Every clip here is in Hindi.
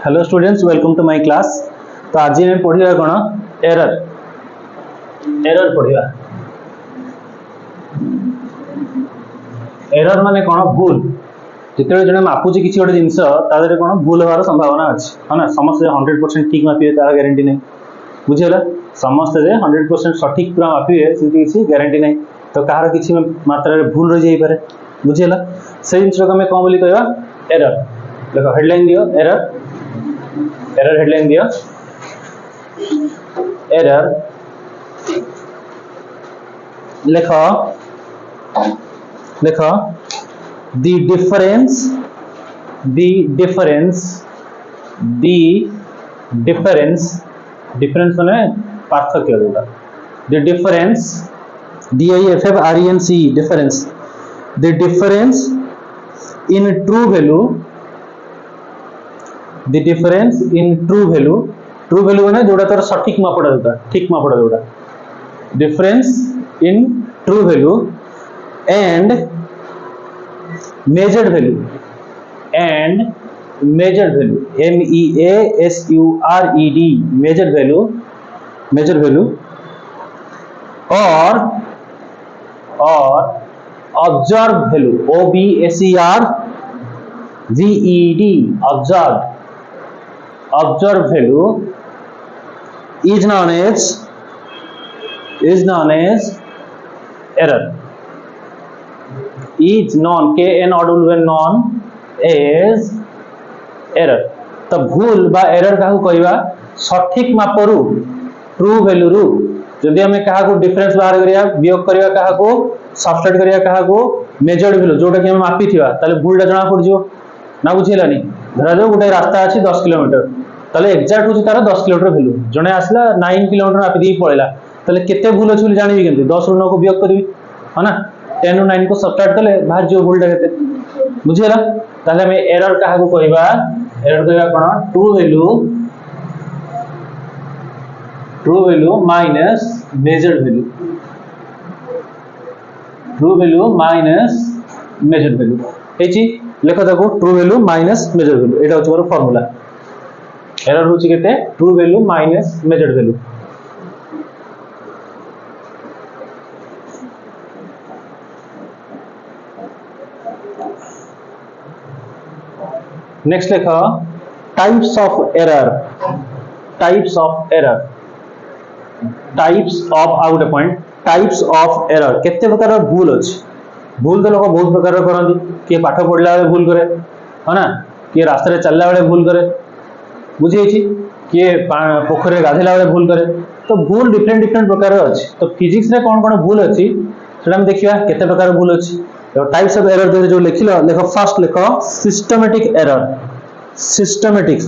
Hello students, welcome to my class. तो आज हम पढ़िया कौन एरर एरर पढ़िया। एरर माने कौन भूल। जिते जड़े मापुचे किसी गोटे जिनस कौन भूल हमार संभावना अच्छी है ना। समस्त 100% ठीक मापे तार ग्यारंटी नहीं, बुझीगला। समस्त 100% सठिक पूरा मापे से किसी ग्यारंटी नहीं, तो कहार किसी मात्रा भूल रही जापे, बुझीगला। से जिन को आम कौन बोली कहवा एरर। देखो हेडलाइन दियो एरर, एरर हेडलाइन दियो एरर लेख लेख the difference माने पार्थक्य जोटा the difference difference difference the difference in true value the difference in true value माने जोटा तार सठिक मापड़ा जोटा ठीक मापड़ा जोटा difference in true value and measured value measured value measured value or observed value observed value is known as error. Is known as error. तो भूल बा एरर का कहवा सठिक मापरू ट्रू वैल्यू रु जदि आम क्या डिफरेंस बाहर करिया वियोग करिया क्या सबस्ट्रेट करिया क्या मेजर्ड वैल्यू जोटा कि मापी थिबा ताले भूलटा जना पड़ जिवो ना, बुझिलानी। धरा जाओ गोटे रास्ता अछि 10 किलोमीटर, ताले एग्जैक्ट होची तार 10 किलोमीटर वैल्यू, जने आसला 9 किलोमीटर मापी दी पळेला, ताले केते भूल अछि बोली जानिबी केमति 10 रु 9 को वियोग करबी है ना। 10 रु 9 को सबट्रैक्ट कले बाहर जो भूलटा केते, बुझिला। ताले हम एरर काहा को कहबा, एरर कहबा कोन true value minus measured value, true value minus measured value एची लेखो ताको true value minus measured value. एटा होची मोर फार्मूला। एरर होची केते true value minus measured value. Next लेख types of error types of out point types of error केते प्रकार भूल अछि। भूल तो लोग बहुत प्रकार करती, किए पाठ पढ़ला बेले भूल करे है ना, किए रास्ता चलला बेले भूल करे, बुझी किए पोखरे गाधेला बेले भूल करे। तो भूल डिफरेंट प्रकार अछि। तो फिजिक्स रे कौन भूल अछि सेटा हम देखिबा केते प्रकार भूल अछि। तो टाइप्स ऑफ एरर जो लिखिलो लेखो फर्स्ट लेखो systematic error. Systematic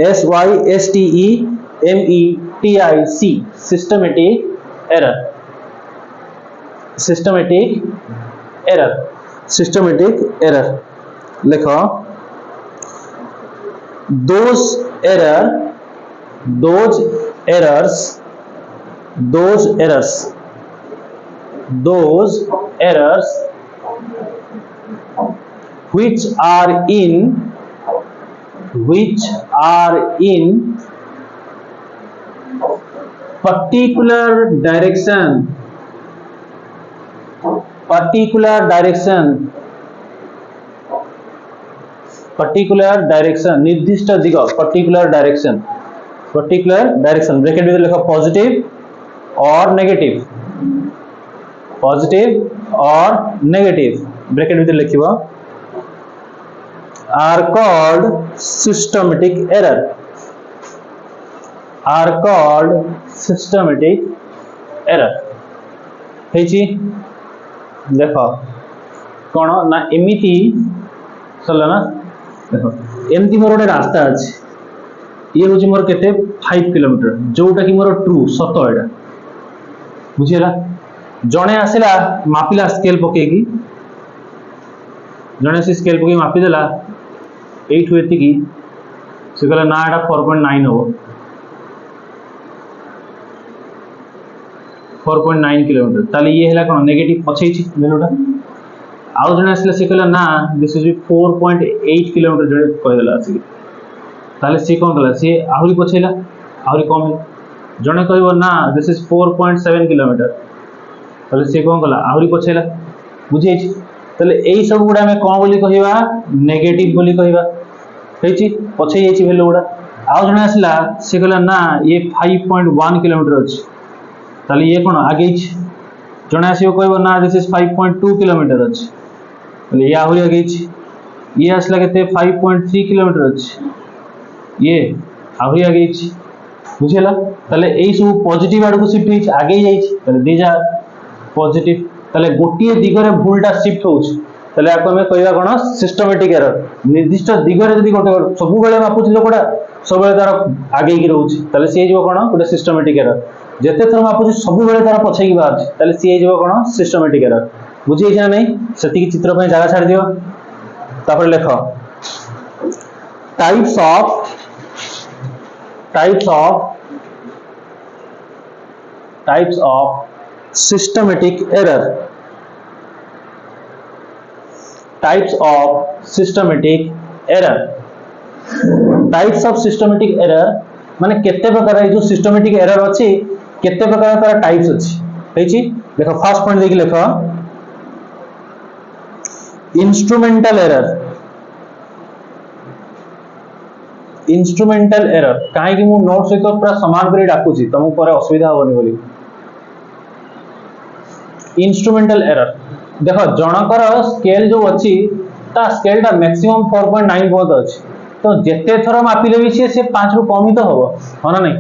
SYSTEMETIC systematic error. Systematic error लिखो those errors which are in particular direction निर्दिष्ट दिग particular direction ब्रैकेट में लिखो पॉजिटिव और नेगेटिव ब्रैकेट में लिखिबो are called systematic error हेची देखो कौन ना एमिति चलो ना। देखो एमती मोर गोटे रास्ता अच्छे, ये हूँ मोर केते 5 किलोमीटर जोटा कि मोर ट्रू सत एटा, बुझीला। जड़े आसला मापिला स्केल पकेगी, जड़े से स्केल पके मापिदेला एठू एतिकी से कहला ना एटा 4.9 हो 4.9 किलोमीटर ताले ये हैला कोन नेगेटिव पछैछि वैल्यूटा आउ जने आसले से कहला ना दिस इज 4.8 किलोमीटर जने कहला आसी ताले सी कोन कला सी आहुरी पछैला आहुरी कम है जने कहबो ना दिस इज 4.7 किलोमीटर ताले सी कोन कला आहुरी पछैला बुझै छी ताले एई सब गुडा में कोन बोली कहिबा नेगेटिव बोली कहिबा हेची पछै जाईची भेलो गुडा आउ जने आसला से कहला ना ये 5.1 किलोमीटर अछि ताले ये कोन आगे छी जने आसीओ कहबो ना दिस इज 5.2 किलोमीटर अछि ताले ये आहुरी आगे छी ये आसला केते 5.3 किलोमीटर अछि ये आहुरी आगे छी बुझेला ताले एई सब पॉजिटिव आड़ को शिफ्ट होई आगे जाई छी ताले दीज आर पॉजिटिव ताले गोटिए दिगरे भूलटा शिफ्ट होउछ ताले आको हमें कहबा कोन सिस्टमैटिक एरर निर्दिष्ट दिगरे जदी गोटे सब बेले मापुछ लोकडा सब बेले तार आगे की रहउछ ताले से जेबो कोन गोटे सिस्टमैटिक एरर जेते थर मापुछ सब बेले तार पछै की बात ताले से जेबो कोन सिस्टमैटिक एरर बुझी जा नै सेति की चित्र पे जगह छाड़ दियो तापर लेखो types of systematic error types of systematic error माने केते प्रकार जो सिस्टमैटिक एरर अछि केते प्रकार तार टाइप्स अछि हेची देखो फर्स्ट पॉइंट देखि लेखो इंस्ट्रूमेंटल एरर काहे कि मु नोट सहित पूरा समान करी डाकुची तमु पर असुविधा होबनी बोली इंस्ट्रूमेंटल एरर देखो जनकर स्केल जो अछि ता स्केल ता मैक्सिमम 4.9 बहुत अछि तो जेते थरो मापिले भी से 5 रु कम ही तो होबो होना नहीं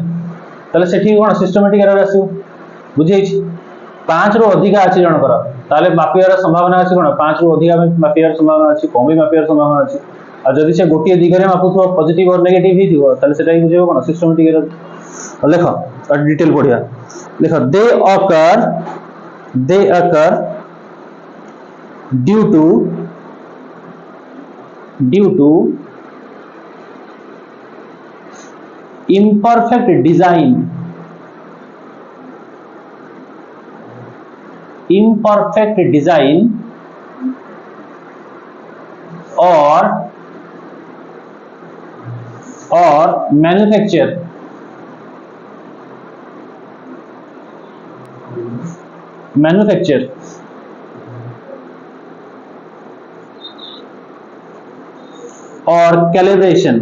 तले सेठी कोन सिस्टमैटिक एरर आसी बुझै छी 5 रु अधिक अछि जनकर ताले मापियार संभावना अछि कोन 5 रु अधिक मापियार संभावना अछि कम भी मापियार संभावना अछि आ जदि से गोटिए दिगरे मापुथो पॉजिटिव और नेगेटिव ही दिबो ताले सेटा ही बुझेबो कोन सिस्टमैटिक एरर लेखो और detail पढिया लेखो they occur due to imperfect design or manufacture or calibration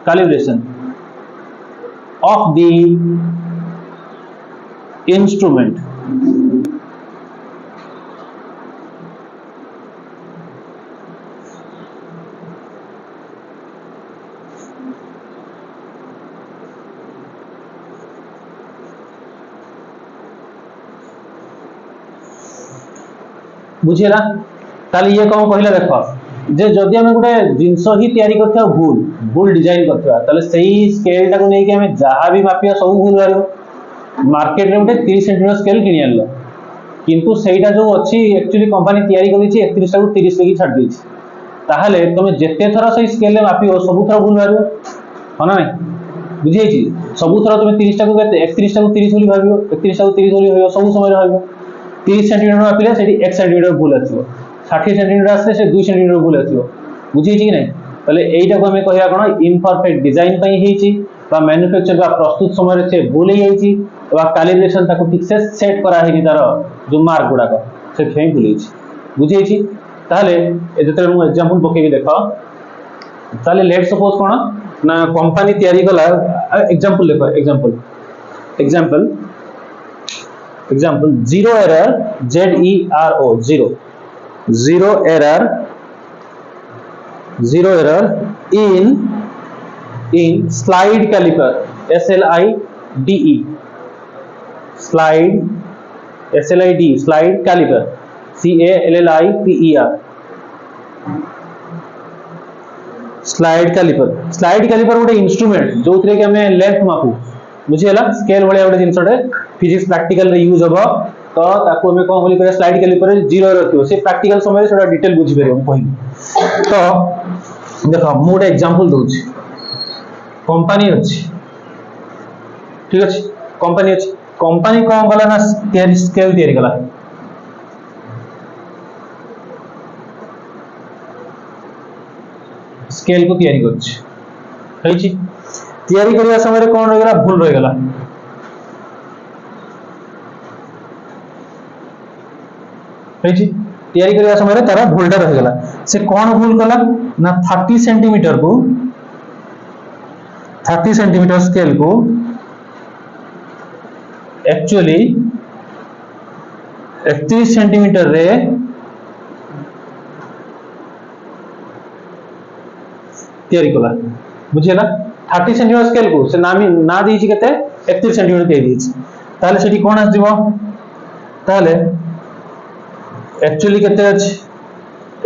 calibration of the instrument बुझेला ताले ये कौन कहला देखो जे जदि हमें गोटे जिंस ही तयारी करथि भूल डिजाइन करथि ताले सही स्केल टा को नै कि हमें जहां भी मापिया सब भूल बारो मार्केट रे गोटे 30 सेंटीमीटर स्केल किनि आनलो किंतु सेटा जो अछि एक्चुअली कंपनी तयारी करि छि 31 टा को 30 लेकी छाड़ दै छि ताहाले तुम जेते थरा सही स्केल ले मापियो सब थरा भूल बारो होना नै बुझै छि सब थरा तुम 30 टा को 31 टा को 30 बोली भाबियो 31 टा को 30 बोली होयो सब समय रहबो 30 सेंटीमीटर मापिले सेठी 1 सेंटीमीटर भूल आछियो 60 सेंटीमीटर आसे से 2 सेंटीमीटर भूल आछियो बुझी छि कि नै तले एइटा को हमें कहया कोन इम्परफेक्ट डिजाइन पई हेइ छि बा मैन्युफैक्चर बा प्रस्तुत समय रे से भूल हे जाई छि बा कैलिब्रेशन ताको ठीक से सेट करा हेनि तार जो मार्क गुडा का से फें भूल छि बुझी छि ताले ए जते मु एग्जांपल पके देखो ताले लेट सपोज कोन ना कंपनी तयारी कला एग्जांपल देखो example zero error zero error in slide caliper slide caliper CALLIPER slide caliper गोटे इंस्ट्रूमेंट जो थे कि हमें लेंथ मापू बुझीला स्केल भाया गोटे जिनसटे फिजिक्स प्रैक्टिकल रे यूज हबो तो ताको हमें कोन बोली करे स्लाइड कैलिपर जीरो रखियो से प्रैक्टिकल समय सेटा डिटेल बुझी परियो कहि तो देखो मु गोटे एग्जांपल दोछि कंपनी अछि ठीक अछि कंपनी कोन गला ना स्केल तयारी गला स्केल को तैयारी करी तैयारी करने समय कौन रही भूल रहीगला तैयारी करने समय तार भूलटा रहीगला से कौन भूल कला ना 30 सेंटीमीटर को 30 सेंटीमीटर स्केल को एक्चुअली 31 सेंटीमीटर रे तैयारी कला बुझेला 30 सेंटीमीटर स्केल को से ना देछि केते 31 सेंटीमीटर दे देछि ताले सेठी कोन आजिबो ताले एक्चुअली केते अछि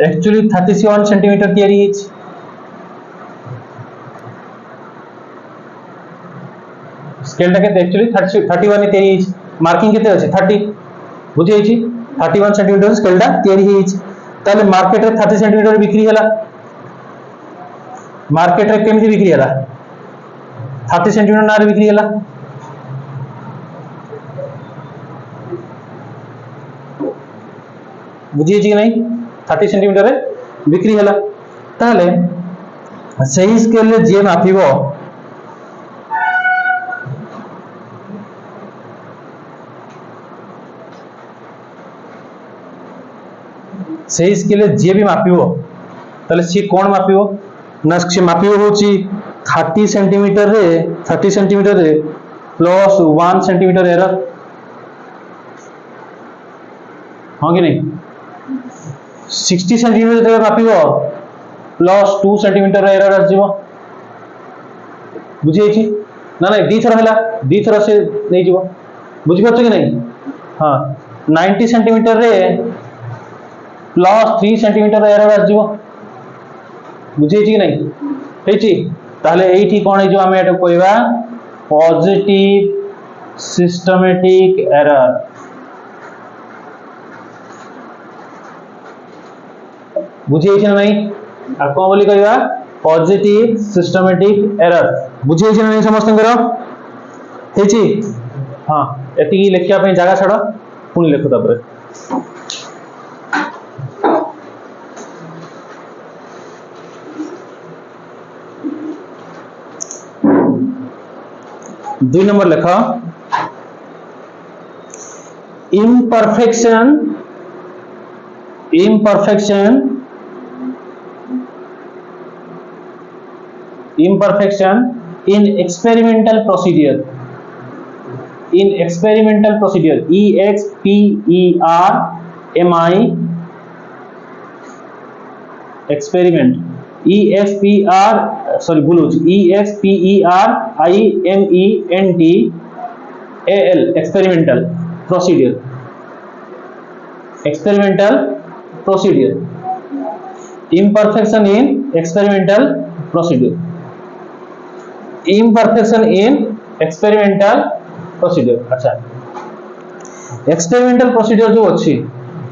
एक्चुअली 31 सेंटीमीटर तैयारी हिच स्केल टा केते एक्चुअली 31 तैयारी हिच मार्किंग केते अछि 30 बुझे हिची 31 सेंटीमीटर स्केल टा तैयारी हिच ताले मार्केट रे 30 सेंटीमीटर बिक्री हला मार्केट रे केमि बिक्री हला 30 सेंटीमीटर ना बिक्री हला बुझिए कि नहीं 30 सेंटीमीटर रे बिक्री हला ताले सही स्केल रे जे मापिबो सही स्केल रे जे भी मापिबो ताले सी कोन मापिबो ना से मापिबो होची 30 सेंटीमीटर रे प्लस 1 सेंटीमीटर एरर हां कि नहीं 60 सेंटीमीटर रे मापिबो प्लस 2 सेंटीमीटर एरर आजिबो बुझी छी ना ना दी थर हला दी थर से नै जीवो बुझी परछ कि नहीं हां 90 सेंटीमीटर रे प्लस 3 सेंटीमीटर एरर आजिबो बुझी छी कि नहीं हेची ताले एठी कोन जो हम एटा कहबा पॉजिटिव सिस्टमैटिक एरर बुझी छी नहीं आ कोन बोली कहबा पॉजिटिव सिस्टमैटिक एरर बुझी छी नहीं समस्त करो हेची हां एति लेखिया पे जागा छडो पुनी लेखो तापर दुई नंबर लेखा imperfection in experimental procedure experiment experimental procedure imperfection in experimental procedure अच्छा एक्सपेरिमेंटल प्रोसीजर जो अच्छी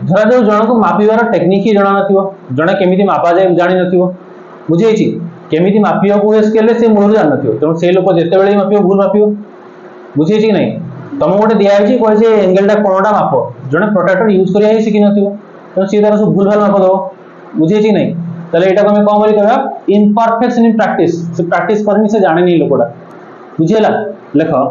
धरा जो जन को मापिबार टेक्निक ही जाना नथिबो जने केमिति मापा जाय जानि नथिबो बुझे छी केमिति मापियो को स्केल से मूल जान नथिबो त से लोक जते बेले मापियो भूल मापियो बुझे छी नहीं तम गोटे दिया है कह जे एंगल टा कोनटा मापो जने प्रोट्रैक्टर यूज करिया ही सिखि नथिबो तो सी तरह से भूल भाल माप दो बुझे छी नहीं तले एटा को हम कोन बोली कहबा इम्परफेक्शन इन प्रैक्टिस से प्रैक्टिस करनी से जाने नहीं लोकड़ा बुझेला लेखो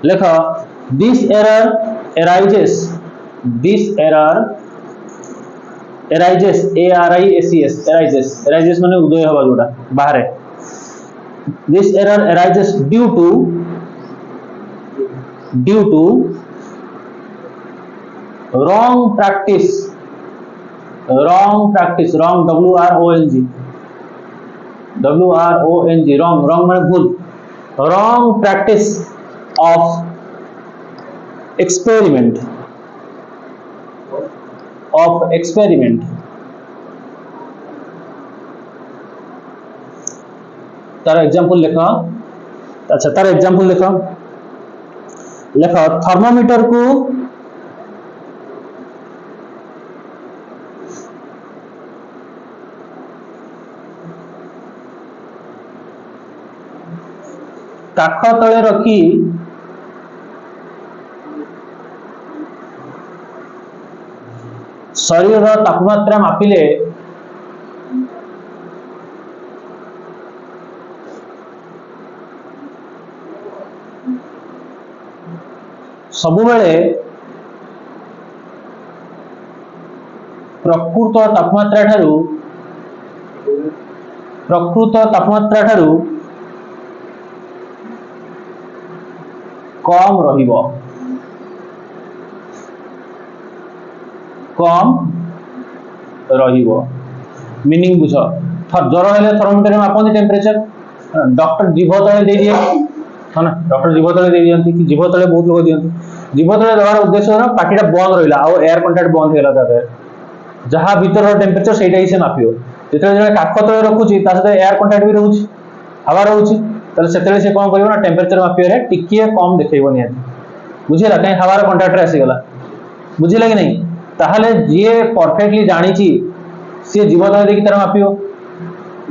लेखा this error arises arises माने उदय हवा जोड़ा बाहर है this error arises due to wrong practice wrong wrong माने भूल wrong practice of experiment तार एग्जांपल लिखा अच्छा तार एग्जांपल लिखा थर्मोमीटर को काख तले रखी शरीर तापमात्रा मापिले सबुबेले प्रकृत तापमात्रा ठारू कम रहिबो, मीनिंग बुझ। ज्वर हेले थर्मोमीटर मापन टेम्परेचर, डॉक्टर जीभ तले दे दिए है ना, डॉक्टर जीभ तले दे दियंती कि जीभ तले बहुत लोग दियंती, जीभ तले देवार उद्देश्य ना पाटीटा बंद रहिला आ एयर कंटैक्ट बंद हेला ताते जहां भीतर टेम्परेचर सेटा ही से मापियो। जेते जे काख तले रखुची ता सते एयर कंटैक्ट भी रहउची, हवा रहउची, तले सेतेले से कोन करियो ना टेम्परेचर मापियो रे टिकिए कम देखैबो नियत, बुझिला काई हवार कंटैक्ट रे आसी गला, बुझिला कि नहीं। ताहले जे परफेक्टली जानी ची से जीव तले देखि तार मापियो,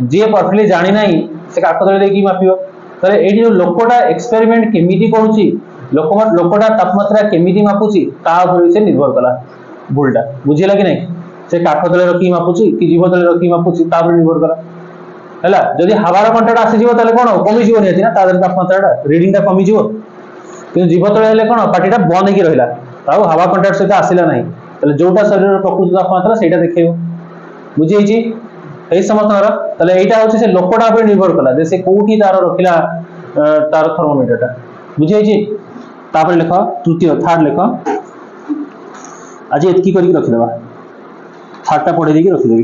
जे परफेक्टली जानी नाही से काख तले देखि मापियो। तले एठी जो लोकटा एक्सपेरिमेंट केमिति करूची, लोकटा तापमात्रा केमिति मापुची ता ऊपर से निर्भर कला भूलटा, बुझिला कि नहीं। से काख तले रखि मापुची कि जीव तले रखि मापुची ता ऊपर निर्भर कला हैला। जदि हवार कंटैक्ट आसी जीव तले कोन कमी जीव नियति ना, तादर तापमात्राटा रीडिंगटा कमी जीव, कि जीव तले हेले कोन पाटीटा बंद हेकि रहिला ताऊ हवा कंटैक्ट सहित आसिला नाही, तले जोटा शरीर प्रकृत तापमात्रा सेटा देखैबो, बुझि हिची एई समतरा। तले एटा होछि से लोकटा ऊपर निर्भर कला जे से कोठी तार रखिला तार थर्मोमीटरटा, बुझि हिची। तापर लेख तृतीय थर्ड लेख, आज एतकी करी रखि देबा, थर्डटा पढे देकी रखि देबी।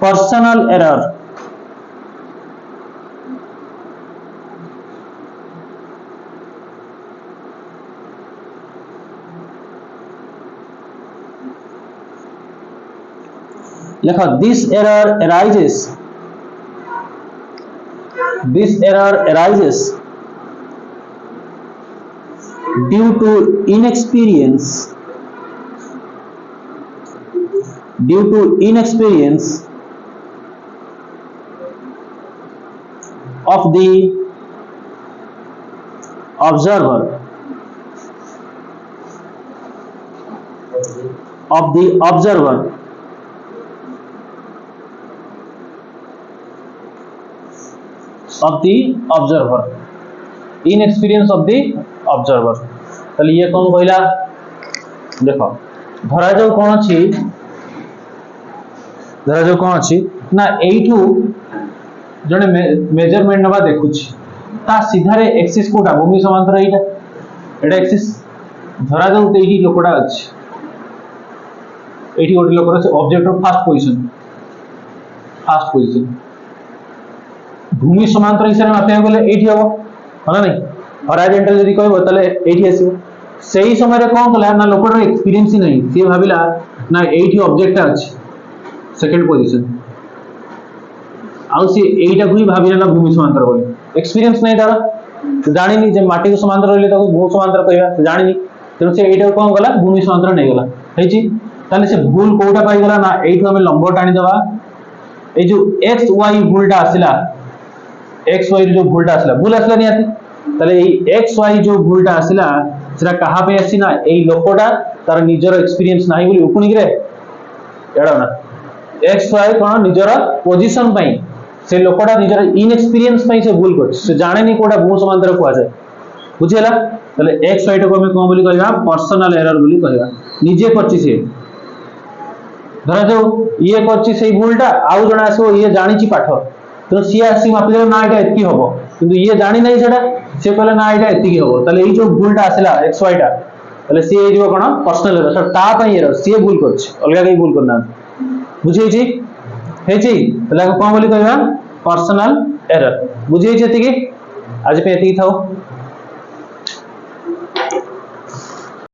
पर्सनल एरर, लेखो this error arises due to inexperience of the observer inexperience of the observer। तले ये कौन कहला देखो, धरा जो कौन अछि ना एइठू जने मेजरमेंट नबा देखुछि ता सीधारे एक्सिस कोटा भूमि समांतर एटा एक्सिस। धरा जो एही लोकटा अछि, एठी गोटे लोकर अछि ऑब्जेक्ट ऑफ फर्स्ट पोजीशन भूमि समांतर हिसाब मापिया गले एठी हबो हला नहीं, हॉरिजॉन्टल यदि कहबो तले एठी आसीबो। सेही समय रे कोन कला ना लोकर एक्सपीरियंस ही नहीं, से भाबिला ना एठी ऑब्जेक्ट अछि सेकंड पोजीशन आउ से एटा को ही भाबिला ना भूमि समांतर बोली, एक्सपीरियंस नहीं तार, जानिनी जे माटी को समांतर रहले ताको भूमि समांतर कहबा, जानिनी तेनु से एटा कोन गला भूमि समांतर नहीं गला हेची। ताले से भूल कोटा पाई गला ना एठू हम लंब टाणी दबा, ए जो एक्स वाई भूलटा आसिला, एक्स वाई जो भूलटा आसिला भूल आसिला नहीं आती, ताले ए एक्स वाई जो भूलटा आसिला सेटा कहा पे आसी ना एई लोकटा तार निजर एक्सपीरियंस नाही बोली उकुनी रे एडा ना एक्स वाई कोन निजर पोजीशन पई से लोकटा निजर इनएक्सपीरियंस पई से भूल कर, से जाने नहीं कोटा भूमि समांतर को आ जाए, बुझिला। ताले एक्स वाई को हम कोन बोली कहबा पर्सनल एरर बोली कहबा, निजे करछि से धरा जो ये करछि सेई भूलटा आउ जणा आसो ये जानि छि पाठ तो सी आसी मापिले ना एटा एतकी हबो, किंतु ये जानि नै सेटा से कहले ना एटा एतकी हबो, ताले एई जो भूलटा आसिला एक्स वाई टा ताले सी ए जो कोन पर्सनल एरर सर ता पई एरर सी भूल करछि अलगा कई भूल करना, बुझै छि हेछि। ताले कोन बोली कहबा पर्सनल एरर, बुझै छि एतकी। आज पे एतकी थाओ।